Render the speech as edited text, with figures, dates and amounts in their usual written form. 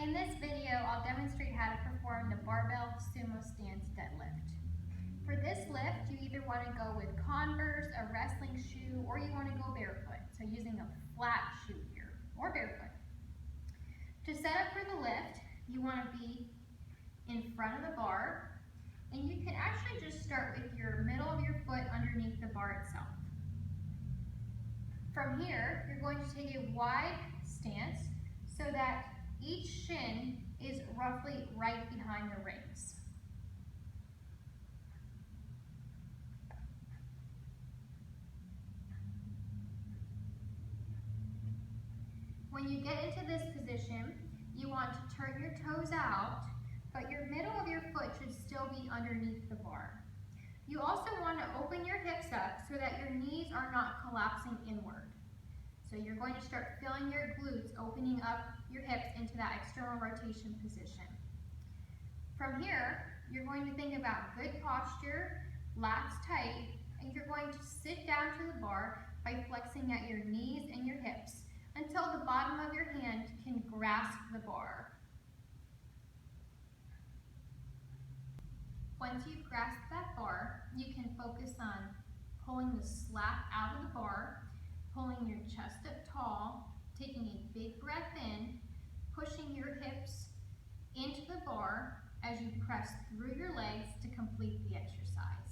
In this video, I'll demonstrate how to perform the Barbell Sumo Stance Deadlift. For this lift, you either want to go with Converse, a wrestling shoe, or you want to go barefoot, so using a flat shoe here, or barefoot. To set up for the lift, you want to be in front of the bar, and you can actually just start with your middle of your foot underneath the bar itself. From here, you're going to take a wide stance so that each shin is roughly right behind the rings. When you get into this position, you want to turn your toes out, but your middle of your foot should still be underneath the bar. You also want to open your hips up so that your knees are not collapsing inward. So you're going to start feeling your glutes opening up your hips into that external rotation position. From here, you're going to think about good posture, lats tight, and you're going to sit down to the bar by flexing at your knees and your hips until the bottom of your hand can grasp the bar. Once you've grasped that bar, you can focus on pulling the slap out of the bar, pulling your chest up tall, taking a big breath in, pushing your hips into the bar as you press through your legs to complete the exercise.